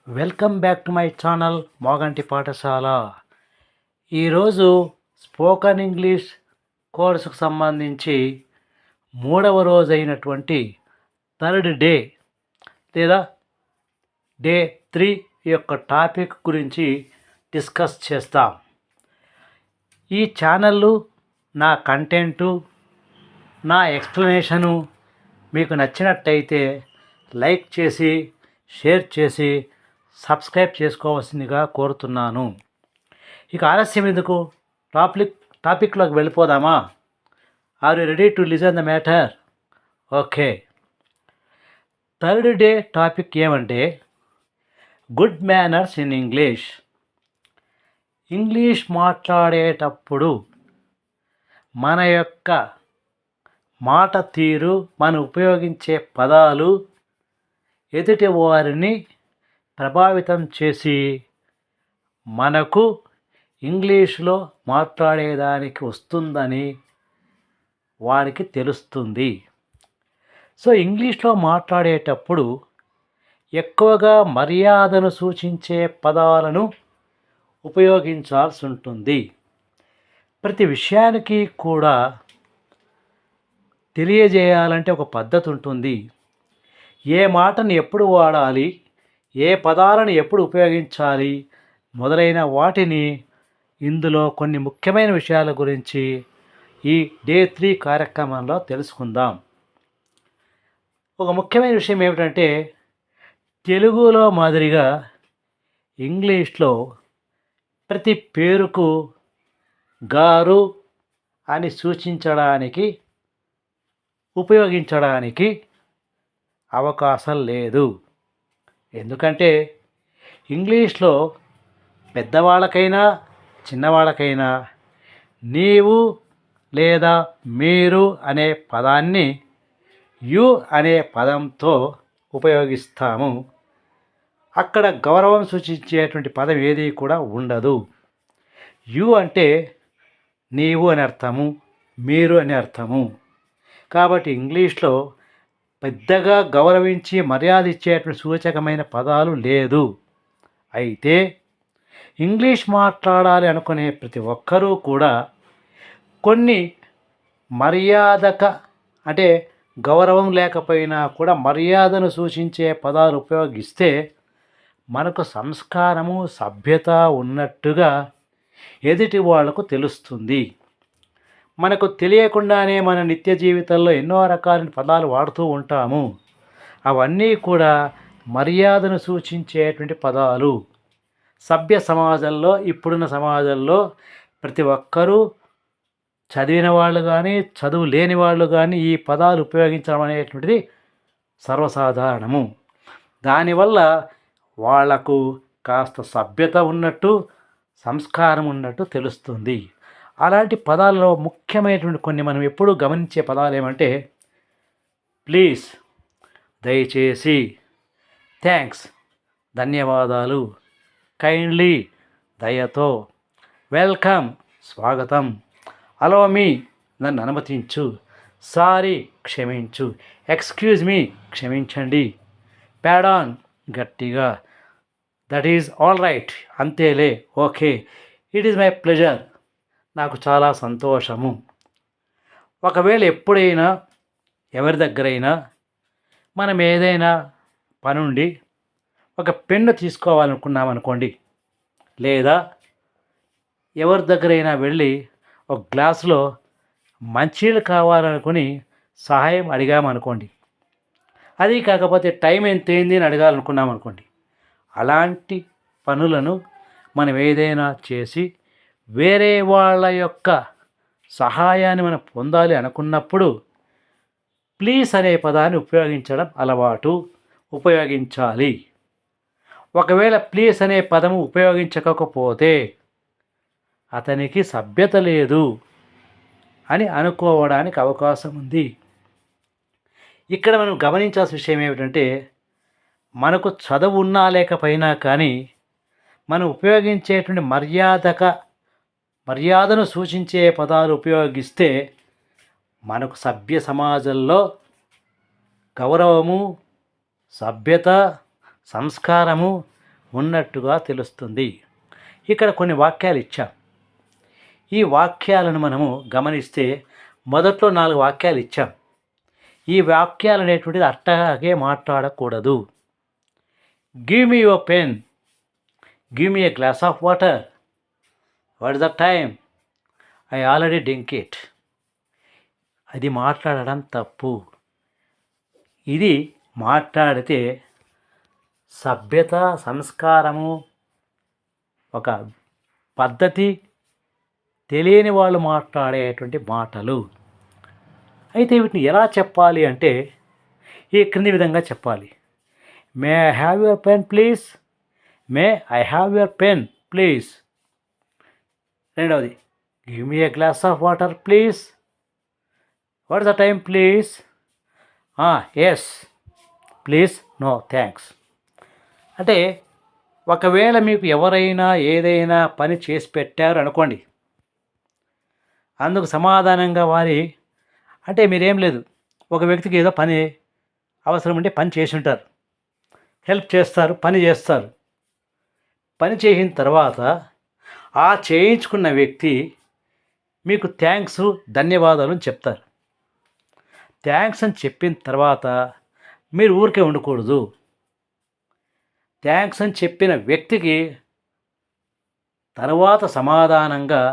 Welcome back to my channel Moganti పాఠశాల. ఈరోజు spoken English కోర్సుకు సంబంధించి 3వ రోజు అయినటువంటి థర్డ్ డే లేదా డే 3 యొక్క టాపిక్ గురించి డిస్కస్ చేస్తాం. ఈ ఛానల్ నా కంటెంటు, నా ఎక్స్ప్లెనేషను మీకు నచ్చినట్టయితే లైక్ చేసి, షేర్ చేసి, సబ్స్క్రైబ్ చేసుకోవాల్సిందిగా కోరుతున్నాను. ఇక ఆలస్యం ఎందుకు, టాపిక్లోకి వెళ్ళిపోదామా? Are you ready to listen the matter? Okay. Third day topic ఏమంటే good manners in English. English మాట్లాడేటప్పుడు మన యొక్క మాట తీరు, మనం ఉపయోగించే పదాలు ఎదుటి వారిని ప్రభావితం చేసి మనకు ఇంగ్లీష్లో మాట్లాడేదానికి వస్తుందని వారికి తెలుస్తుంది. సో ఇంగ్లీష్లో మాట్లాడేటప్పుడు ఎక్కువగా మర్యాదను సూచించే పదాలను ఉపయోగించాల్సి ఉంటుంది. ప్రతి విషయానికి కూడా తెలియజేయాలంటే ఒక పద్ధతి ఉంటుంది. ఏ మాటను ఎప్పుడు వాడాలి, ఏ పదాలను ఎప్పుడు ఉపయోగించాలి మొదలైన వాటిని ఇందులో కొన్ని ముఖ్యమైన విషయాల గురించి ఈ డే 3 కార్యక్రమంలో తెలుసుకుందాం. ఒక ముఖ్యమైన విషయం ఏమిటంటే తెలుగులో మాదిరిగా ఇంగ్లీష్లో ప్రతి పేరుకు గారు అని సూచించడానికి ఉపయోగించడానికి అవకాశం లేదు. ఎందుకంటే ఇంగ్లీష్లో పెద్దవాళ్ళకైనా చిన్నవాళ్ళకైనా నీవు లేదా మీరు అనే పదాన్ని యు అనే పదంతో ఉపయోగిస్తాము. అక్కడ గౌరవం సూచించేటువంటి పదం ఏది కూడా ఉండదు. యు అంటే నీవు అని అర్థము, మీరు అని అర్థము. కాబట్టి ఇంగ్లీష్లో పెద్దగా గౌరవించి మర్యాద ఇచ్చేటువంటి సూచకమైన పదాలు లేదు. అయితే ఇంగ్లీష్ మాట్లాడాలి అనుకునే ప్రతి ఒక్కరూ కూడా కొన్ని మర్యాదక అంటే గౌరవం లేకపోయినా కూడా మర్యాదను సూచించే పదాలు ఉపయోగిస్తే మనకు సంస్కారము, సభ్యత ఉన్నట్టుగా ఎదుటి వాళ్లకు తెలుస్తుంది. మనకు తెలియకుండానే మన నిత్య జీవితంలో ఎన్నో రకాల పదాలు వాడుతూ ఉంటాము. అవన్నీ కూడా మర్యాదను సూచించేటువంటి పదాలు. సభ్య సమాజంలో, ఇప్పుడున్న సమాజంలో ప్రతి ఒక్కరూ చదివిన వాళ్ళు కానీ, చదువు లేని వాళ్ళు కానీ ఈ పదాలు ఉపయోగించడం అనేటువంటిది సర్వసాధారణము. దానివల్ల వాళ్లకు కాస్త సభ్యత ఉన్నట్టు, సంస్కారం ఉన్నట్టు తెలుస్తుంది. అలాంటి పదాలలో ముఖ్యమైనటువంటి కొన్ని మనం ఎప్పుడూ గమనించే పదాలు ఏమంటే ప్లీజ్, దయచేసి, థ్యాంక్స్, ధన్యవాదాలు, కైండ్లీ, దయతో, వెల్కమ్, స్వాగతం, అలో మీ, నన్ను అనుమతించు, సారీ, క్షమించు, ఎక్స్క్యూజ్ మీ, క్షమించండి, ప్యాడాన్, గట్టిగా, దట్ ఈజ్ ఆల్ రైట్, అంతేలే, okay, it is my pleasure, నాకు చాలా సంతోషము. ఒకవేళ ఎప్పుడైనా ఎవరి దగ్గరైనా మనం ఏదైనా పనుండి ఒక పెన్ను తీసుకోవాలనుకున్నామనుకోండి, లేదా ఎవరి దగ్గరైనా వెళ్ళి ఒక గ్లాసులో మంచినీళ్ళు కావాలనుకుని సహాయం అడిగామనుకోండి, అది కాకపోతే టైం ఎంతైంది అని అడగాలనుకున్నామనుకోండి, అలాంటి పనులను మనం ఏదైనా చేసి వేరే వాళ్ళ యొక్క సహాయాన్ని మనం పొందాలి అనుకున్నప్పుడు ప్లీజ్ అనే పదాన్ని ఉపయోగించడం అలవాటు, ఉపయోగించాలి. ఒకవేళ ప్లీజ్ అనే పదము ఉపయోగించకపోతే అతనికి సభ్యత లేదు అని అనుకోవడానికి అవకాశం ఉంది. ఇక్కడ మనం గమనించాల్సిన విషయం ఏమిటంటే మనకు చదువు ఉన్నా లేకపోయినా కానీ మనం ఉపయోగించేటువంటి మర్యాదను సూచించే పదాలు ఉపయోగిస్తే మనకు సభ్య సమాజంలో గౌరవము, సభ్యత, సంస్కారము ఉన్నట్టుగా తెలుస్తుంది. ఇక్కడ కొన్ని వాక్యాలు ఇచ్చాం. ఈ వాక్యాలను మనము గమనిస్తే మొదట్లో 4 వాక్యాలు ఇచ్చాం. ఈ వాక్యాలు అనేటువంటిది అట్టాగే మాట్లాడకూడదు. Give me your pen, give me a glass of water, what is the time, I already drink it. అది మాట్లాడడం తప్పు. ఇది మాట్లాడితే సభ్యత, సంస్కారము, ఒక పద్ధతి తెలియని వాళ్ళు మాట్లాడేటువంటి మాటలు. అయితే వీటిని ఎలా చెప్పాలి అంటే ఈ క్రింది విధంగా చెప్పాలి. May I have your pen please, may I have your pen please. రెండవది, give me a glass of water please, what is the time please, yes please, no thanks. అంటే ఒకవేళ మీకు ఎవరైనా ఏదైనా పని చేసి పెట్టారు అనుకోండి, అందుకు సమాధానంగా వారి అంటే మీరేం లేదు, ఒక వ్యక్తికి ఏదో పని అవసరం ఉంటే పని చేసి ఉంటారు, హెల్ప్ చేస్తారు, పని చేస్తారు. పని చేసిన తర్వాత ఆ చేయించుకున్న వ్యక్తి మీకు థ్యాంక్స్, ధన్యవాదాలు అని చెప్తారు. థ్యాంక్స్ అని చెప్పిన తర్వాత మీరు ఊరికే ఉండకూడదు. థ్యాంక్స్ అని చెప్పిన వ్యక్తికి తర్వాత సమాధానంగా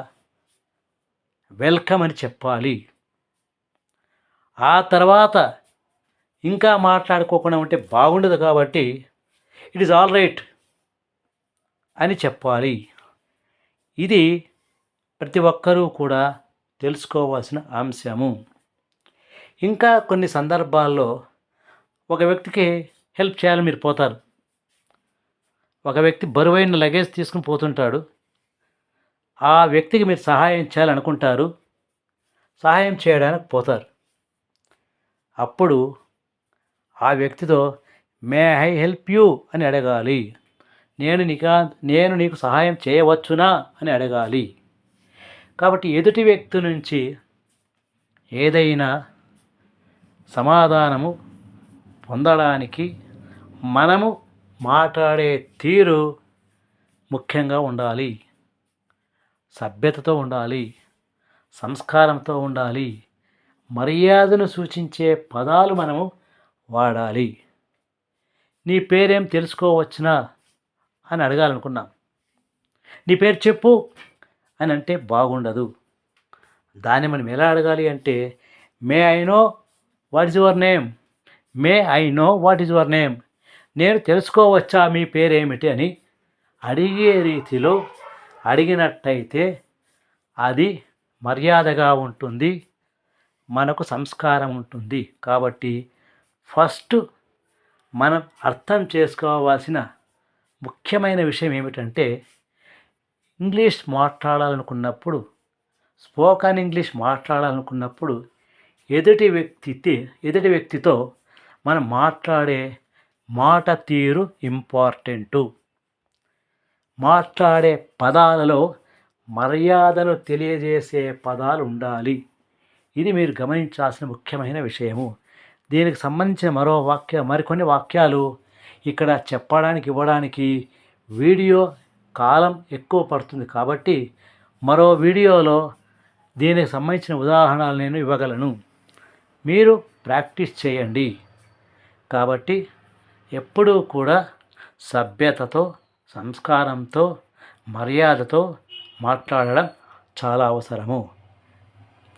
వెల్కమ్ అని చెప్పాలి. ఆ తర్వాత ఇంకా మాట్లాడుకోకుండా ఉంటే బాగుండదు, కాబట్టి ఇట్ ఈజ్ ఆల్ రైట్ అని చెప్పాలి. ఇది ప్రతి ఒక్కరూ కూడా తెలుసుకోవాల్సిన అంశము. ఇంకా కొన్ని సందర్భాల్లో ఒక వ్యక్తికి హెల్ప్ చేయాలని మీరు పోతారు. ఒక వ్యక్తి బరువైన లగేజ్ తీసుకుని పోతుంటాడు. ఆ వ్యక్తికి మీరు సహాయం చేయాలనుకుంటారు, సహాయం చేయడానికి పోతారు. అప్పుడు ఆ వ్యక్తితో మే ఐ హెల్ప్ యూ అని అడగాలి. నేను నీకు సహాయం చేయవచ్చునా అని అడగాలి. కాబట్టి ఎదుటి వ్యక్తి నుంచి ఏదైనా సమాధానము పొందడానికి మనము మాట్లాడే తీరు ముఖ్యంగా ఉండాలి. సభ్యతతో ఉండాలి, సంస్కారంతో ఉండాలి, మర్యాదను సూచించే పదాలు మనము వాడాలి. నీ పేరేం తెలుసుకోవచ్చునా అని అడగాలనుకున్నాం, నీ పేరు చెప్పు అని అంటే బాగుండదు. దాన్ని మనం ఎలా అడగాలి అంటే may I know what is your name, may I know what is your name, నేను తెలుసుకోవచ్చా మీ పేరేమిటి అని అడిగే రీతిలో అడిగినట్టయితే అది మర్యాదగా ఉంటుంది, మనకు సంస్కారం ఉంటుంది. కాబట్టి ఫస్ట్ మనం అర్థం చేసుకోవాల్సిన ముఖ్యమైన విషయం ఏమిటంటే ఇంగ్లీష్ మాట్లాడాలనుకున్నప్పుడు, స్పోకన్ ఇంగ్లీష్ మాట్లాడాలనుకున్నప్పుడు ఎదుటి వ్యక్తితో మనం మాట్లాడే మాట తీరు ఇంపార్టెంటు. మాట్లాడే పదాలలో మర్యాదను తెలియజేసే పదాలు ఉండాలి. ఇది మీరు గమనించాల్సిన ముఖ్యమైన విషయము. దీనికి సంబంధించిన మరికొన్ని వాక్యాలు ఇక్కడ ఇవ్వడానికి వీడియో కాలం ఎక్కువ పడుతుంది. కాబట్టి మరో వీడియోలో దీనికి సంబంధించిన ఉదాహరణలు నేను ఇవ్వగలను. మీరు ప్రాక్టీస్ చేయండి. కాబట్టి ఎప్పుడూ కూడా సభ్యతతో, సంస్కారంతో, మర్యాదతో మాట్లాడడం చాలా అవసరము.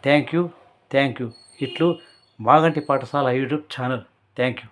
Thank you. ఇట్లు మాగంటి పాఠశాల యూట్యూబ్ ఛానల్. Thank you.